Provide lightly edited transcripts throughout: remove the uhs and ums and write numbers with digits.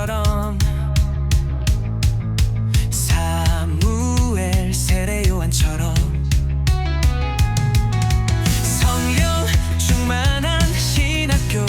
요한처럼 사무엘 세례 요한처럼 성령 충만한 신학교.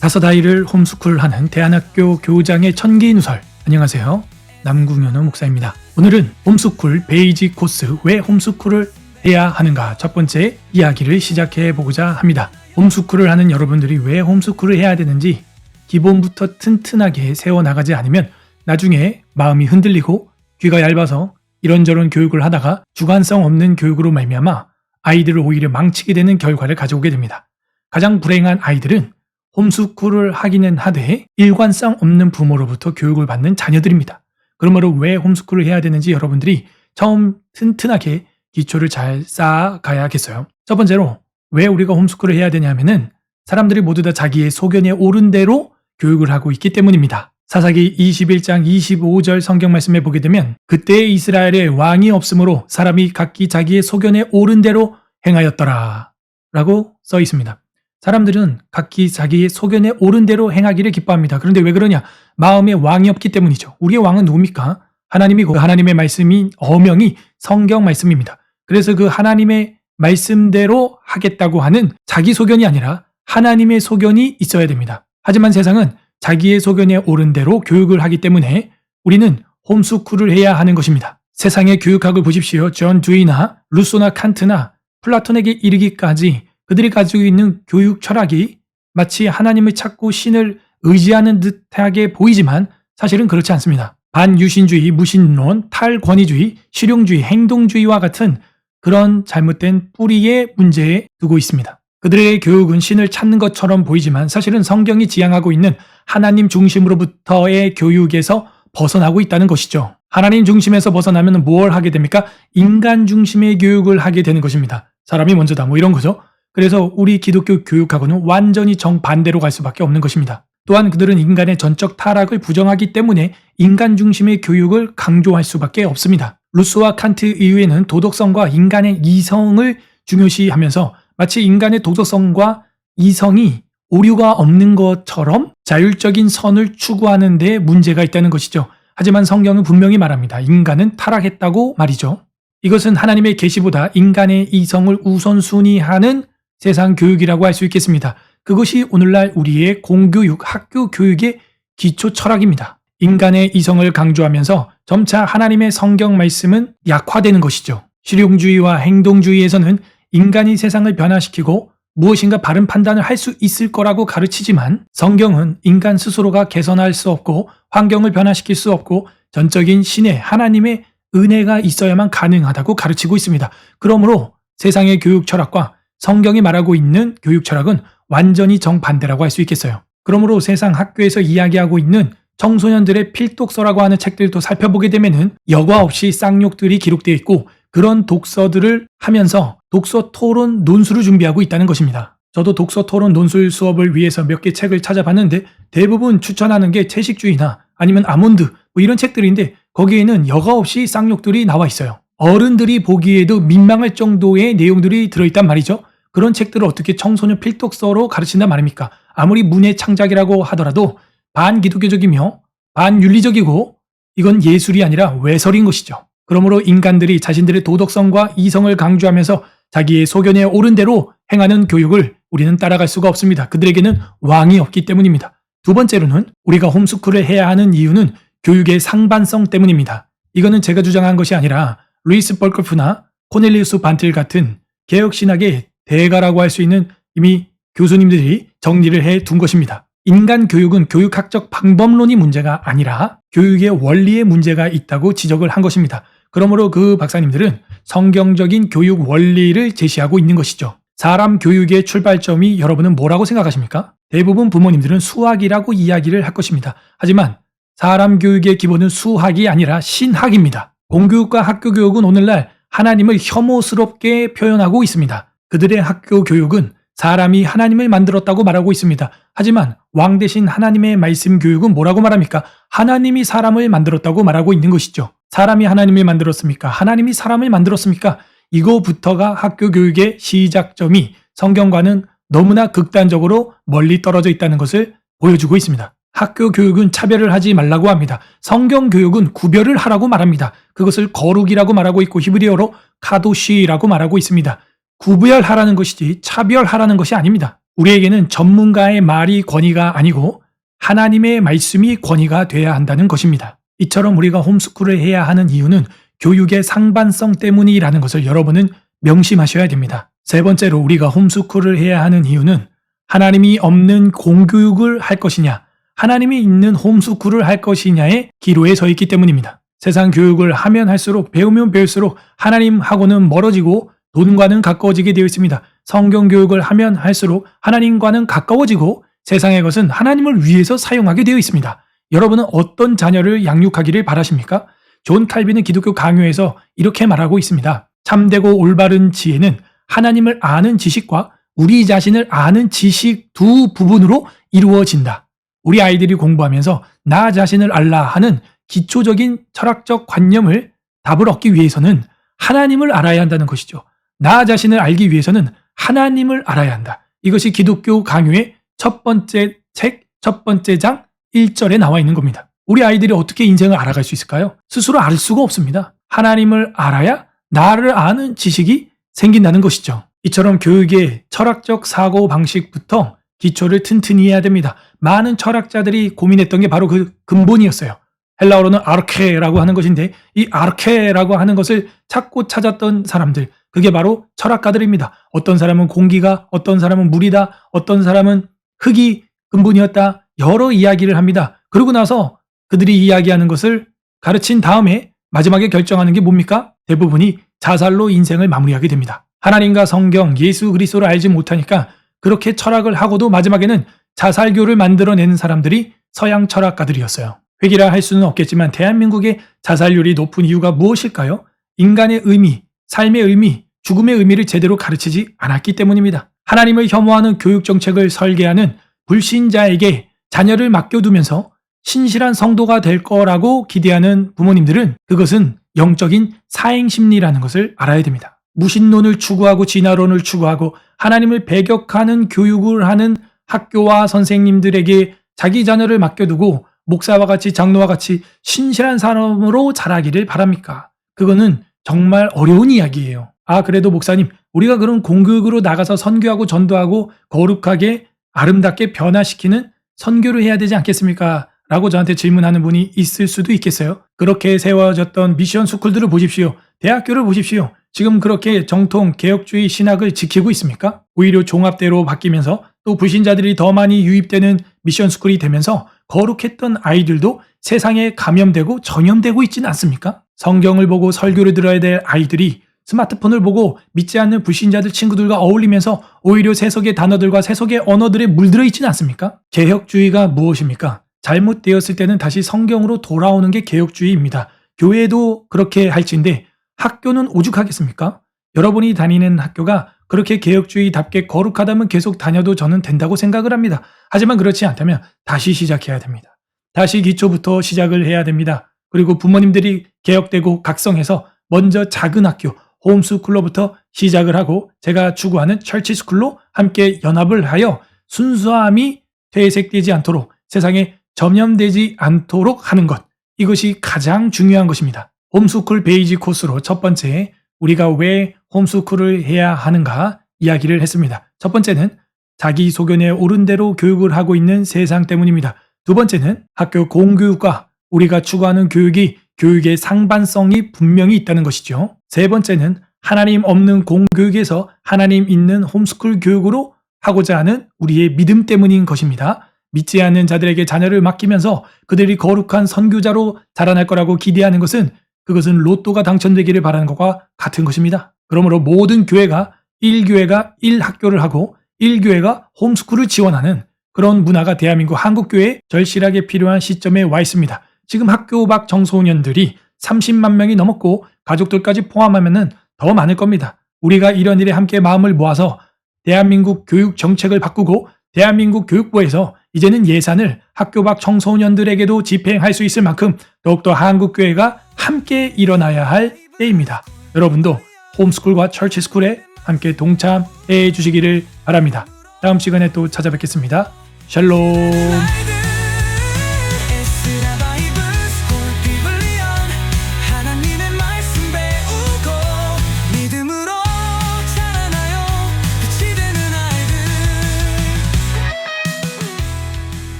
다섯 아이를 홈스쿨하는 대안학교 교장의 천기누설. 안녕하세요. 남궁현우 목사입니다. 오늘은 홈스쿨 베이직 코스, 왜 홈스쿨을 해야 하는가 첫 번째 이야기를 시작해 보고자 합니다. 홈스쿨을 하는 여러분들이 왜 홈스쿨을 해야 되는지 기본부터 튼튼하게 세워나가지 않으면 나중에 마음이 흔들리고 귀가 얇아서 이런저런 교육을 하다가 주관성 없는 교육으로 말미암아 아이들을 오히려 망치게 되는 결과를 가져오게 됩니다. 가장 불행한 아이들은 홈스쿨을 하기는 하되 일관성 없는 부모로부터 교육을 받는 자녀들입니다. 그러므로 왜 홈스쿨을 해야 되는지 여러분들이 처음 튼튼하게 기초를 잘 쌓아가야겠어요. 첫 번째로 왜 우리가 홈스쿨을 해야 되냐 하면은 사람들이 모두 다 자기의 소견에 옳은 대로 교육을 하고 있기 때문입니다. 사사기 21장 25절 성경 말씀에 보게 되면 그때 이스라엘에 왕이 없으므로 사람이 각기 자기의 소견에 옳은 대로 행하였더라 라고 써 있습니다. 사람들은 각기 자기의 소견에 옳은 대로 행하기를 기뻐합니다. 그런데 왜 그러냐? 마음에 왕이 없기 때문이죠. 우리의 왕은 누굽니까? 하나님이고 하나님의 말씀이 어명이 성경 말씀입니다. 그래서 그 하나님의 말씀대로 하겠다고 하는 자기 소견이 아니라 하나님의 소견이 있어야 됩니다. 하지만 세상은 자기의 소견에 옳은 대로 교육을 하기 때문에 우리는 홈스쿨을 해야 하는 것입니다. 세상의 교육학을 보십시오. 존 듀이나 루소나 칸트나 플라톤에게 이르기까지 그들이 가지고 있는 교육 철학이 마치 하나님을 찾고 신을 의지하는 듯하게 보이지만 사실은 그렇지 않습니다. 반유신주의, 무신론, 탈권위주의, 실용주의, 행동주의와 같은 그런 잘못된 뿌리의 문제에 두고 있습니다. 그들의 교육은 신을 찾는 것처럼 보이지만 사실은 성경이 지향하고 있는 하나님 중심으로부터의 교육에서 벗어나고 있다는 것이죠. 하나님 중심에서 벗어나면 뭘 하게 됩니까? 인간 중심의 교육을 하게 되는 것입니다. 사람이 먼저다 뭐 이런 거죠. 그래서 우리 기독교 교육하고는 완전히 정반대로 갈 수밖에 없는 것입니다. 또한 그들은 인간의 전적 타락을 부정하기 때문에 인간 중심의 교육을 강조할 수밖에 없습니다. 루소와 칸트 이후에는 도덕성과 인간의 이성을 중요시하면서 마치 인간의 도덕성과 이성이 오류가 없는 것처럼 자율적인 선을 추구하는 데 문제가 있다는 것이죠. 하지만 성경은 분명히 말합니다. 인간은 타락했다고 말이죠. 이것은 하나님의 계시보다 인간의 이성을 우선순위하는 세상 교육이라고 할 수 있겠습니다. 그것이 오늘날 우리의 공교육, 학교 교육의 기초 철학입니다. 인간의 이성을 강조하면서 점차 하나님의 성경 말씀은 약화되는 것이죠. 실용주의와 행동주의에서는 인간이 세상을 변화시키고 무엇인가 바른 판단을 할 수 있을 거라고 가르치지만 성경은 인간 스스로가 개선할 수 없고 환경을 변화시킬 수 없고 전적인 신의 하나님의 은혜가 있어야만 가능하다고 가르치고 있습니다. 그러므로 세상의 교육 철학과 성경이 말하고 있는 교육 철학은 완전히 정반대라고 할 수 있겠어요. 그러므로 세상 학교에서 이야기하고 있는 청소년들의 필독서라고 하는 책들도 살펴보게 되면은 여과 없이 쌍욕들이 기록되어 있고 그런 독서들을 하면서 독서 토론 논술을 준비하고 있다는 것입니다. 저도 독서 토론 논술 수업을 위해서 몇 개 책을 찾아봤는데 대부분 추천하는 게 채식주의나 아니면 아몬드 뭐 이런 책들인데 거기에는 여과 없이 쌍욕들이 나와 있어요. 어른들이 보기에도 민망할 정도의 내용들이 들어있단 말이죠. 그런 책들을 어떻게 청소년 필독서로 가르친단 말입니까? 아무리 문의 창작이라고 하더라도 반기독교적이며 반윤리적이고 이건 예술이 아니라 외설인 것이죠. 그러므로 인간들이 자신들의 도덕성과 이성을 강조하면서 자기의 소견에 옳은 대로 행하는 교육을 우리는 따라갈 수가 없습니다. 그들에게는 왕이 없기 때문입니다. 두 번째로는 우리가 홈스쿨을 해야 하는 이유는 교육의 상반성 때문입니다. 이거는 제가 주장한 것이 아니라 루이스 벌커프나 코넬리우스 반틀 같은 개혁신학의 대가라고 할 수 있는 이미 교수님들이 정리를 해 둔 것입니다. 인간 교육은 교육학적 방법론이 문제가 아니라 교육의 원리에 문제가 있다고 지적을 한 것입니다. 그러므로 그 박사님들은 성경적인 교육 원리를 제시하고 있는 것이죠. 사람 교육의 출발점이 여러분은 뭐라고 생각하십니까? 대부분 부모님들은 수학이라고 이야기를 할 것입니다. 하지만 사람 교육의 기본은 수학이 아니라 신학입니다. 공교육과 학교 교육은 오늘날 하나님을 혐오스럽게 표현하고 있습니다. 그들의 학교 교육은 사람이 하나님을 만들었다고 말하고 있습니다. 하지만 왕 대신 하나님의 말씀 교육은 뭐라고 말합니까? 하나님이 사람을 만들었다고 말하고 있는 것이죠. 사람이 하나님을 만들었습니까? 하나님이 사람을 만들었습니까? 이거부터가 학교 교육의 시작점이 성경과는 너무나 극단적으로 멀리 떨어져 있다는 것을 보여주고 있습니다. 학교 교육은 차별을 하지 말라고 합니다. 성경 교육은 구별을 하라고 말합니다. 그것을 거룩이라고 말하고 있고 히브리어로 카도시라고 말하고 있습니다. 구별하라는 것이지 차별하라는 것이 아닙니다. 우리에게는 전문가의 말이 권위가 아니고 하나님의 말씀이 권위가 돼야 한다는 것입니다. 이처럼 우리가 홈스쿨을 해야 하는 이유는 교육의 상반성 때문이라는 것을 여러분은 명심하셔야 됩니다. 세 번째로 우리가 홈스쿨을 해야 하는 이유는 하나님이 없는 공교육을 할 것이냐, 하나님이 있는 홈스쿨을 할 것이냐의 기로에 서 있기 때문입니다. 세상 교육을 하면 할수록 배우면 배울수록 하나님하고는 멀어지고 돈과는 가까워지게 되어 있습니다. 성경 교육을 하면 할수록 하나님과는 가까워지고 세상의 것은 하나님을 위해서 사용하게 되어 있습니다. 여러분은 어떤 자녀를 양육하기를 바라십니까? 존 칼빈은 기독교 강요에서 이렇게 말하고 있습니다. 참되고 올바른 지혜는 하나님을 아는 지식과 우리 자신을 아는 지식 두 부분으로 이루어진다. 우리 아이들이 공부하면서 나 자신을 알라 하는 기초적인 철학적 관념을 답을 얻기 위해서는 하나님을 알아야 한다는 것이죠. 나 자신을 알기 위해서는 하나님을 알아야 한다. 이것이 기독교 강요의 첫 번째 책, 첫 번째 장 1절에 나와 있는 겁니다. 우리 아이들이 어떻게 인생을 알아갈 수 있을까요? 스스로 알 수가 없습니다. 하나님을 알아야 나를 아는 지식이 생긴다는 것이죠. 이처럼 교육의 철학적 사고 방식부터 기초를 튼튼히 해야 됩니다. 많은 철학자들이 고민했던 게 바로 그 근본이었어요. 헬라어로는 아르케라고 하는 것인데 이 아르케라고 하는 것을 찾고 찾았던 사람들, 그게 바로 철학가들입니다. 어떤 사람은 공기가, 어떤 사람은 물이다, 어떤 사람은 흙이 근본이었다, 여러 이야기를 합니다. 그러고 나서 그들이 이야기하는 것을 가르친 다음에 마지막에 결정하는 게 뭡니까? 대부분이 자살로 인생을 마무리하게 됩니다. 하나님과 성경, 예수 그리스도를 알지 못하니까 그렇게 철학을 하고도 마지막에는 자살교를 만들어내는 사람들이 서양 철학가들이었어요. 회귀라 할 수는 없겠지만 대한민국의 자살률이 높은 이유가 무엇일까요? 인간의 의미, 삶의 의미, 죽음의 의미를 제대로 가르치지 않았기 때문입니다. 하나님을 혐오하는 교육정책을 설계하는 불신자에게 자녀를 맡겨두면서 신실한 성도가 될 거라고 기대하는 부모님들은 그것은 영적인 사행심리라는 것을 알아야 됩니다. 무신론을 추구하고 진화론을 추구하고 하나님을 배격하는 교육을 하는 학교와 선생님들에게 자기 자녀를 맡겨두고 목사와 같이 장로와 같이 신실한 사람으로 자라기를 바랍니까? 그거는 정말 어려운 이야기예요. 아, 그래도 목사님, 우리가 그런 공교육으로 나가서 선교하고 전도하고 거룩하게 아름답게 변화시키는 선교를 해야 되지 않겠습니까? 라고 저한테 질문하는 분이 있을 수도 있겠어요. 그렇게 세워졌던 미션 스쿨들을 보십시오. 대학교를 보십시오. 지금 그렇게 정통 개혁주의 신학을 지키고 있습니까? 오히려 종합대로 바뀌면서 또 불신자들이 더 많이 유입되는 미션 스쿨이 되면서 거룩했던 아이들도 세상에 감염되고 전염되고 있지는 않습니까? 성경을 보고 설교를 들어야 될 아이들이 스마트폰을 보고 믿지 않는 불신자들 친구들과 어울리면서 오히려 세속의 단어들과 세속의 언어들에 물들어 있지는 않습니까? 개혁주의가 무엇입니까? 잘못되었을 때는 다시 성경으로 돌아오는 게 개혁주의입니다. 교회도 그렇게 할지인데 학교는 오죽하겠습니까? 여러분이 다니는 학교가 그렇게 개혁주의답게 거룩하다면 계속 다녀도 저는 된다고 생각을 합니다. 하지만 그렇지 않다면 다시 시작해야 됩니다. 다시 기초부터 시작을 해야 됩니다. 그리고 부모님들이 개혁되고 각성해서 먼저 작은 학교, 홈스쿨로부터 시작을 하고 제가 추구하는 철치스쿨로 함께 연합을 하여 순수함이 퇴색되지 않도록 세상에 전염되지 않도록 하는 것, 이것이 가장 중요한 것입니다. 홈스쿨 베이직 코스로 첫 번째, 우리가 왜 홈스쿨을 해야 하는가 이야기를 했습니다. 첫 번째는 자기 소견에 옳은 대로 교육을 하고 있는 세상 때문입니다. 두 번째는 학교 공교육과 우리가 추구하는 교육이 교육의 상반성이 분명히 있다는 것이죠. 세 번째는 하나님 없는 공교육에서 하나님 있는 홈스쿨 교육으로 하고자 하는 우리의 믿음 때문인 것입니다. 믿지 않는 자들에게 자녀를 맡기면서 그들이 거룩한 선교자로 자라날 거라고 기대하는 것은 그것은 로또가 당첨되기를 바라는 것과 같은 것입니다. 그러므로 모든 교회가 1교회가 1학교를 하고 1교회가 홈스쿨을 지원하는 그런 문화가 대한민국 한국교회에 절실하게 필요한 시점에 와 있습니다. 지금 학교 밖 청소년들이 30만 명이 넘었고 가족들까지 포함하면 더 많을 겁니다. 우리가 이런 일에 함께 마음을 모아서 대한민국 교육 정책을 바꾸고 대한민국 교육부에서 이제는 예산을 학교 밖 청소년들에게도 집행할 수 있을 만큼 더욱더 한국교회가 함께 일어나야 할 때입니다. 여러분도 홈스쿨과 철치스쿨에 함께 동참해 주시기를 바랍니다. 다음 시간에 또 찾아뵙겠습니다. 샬롬.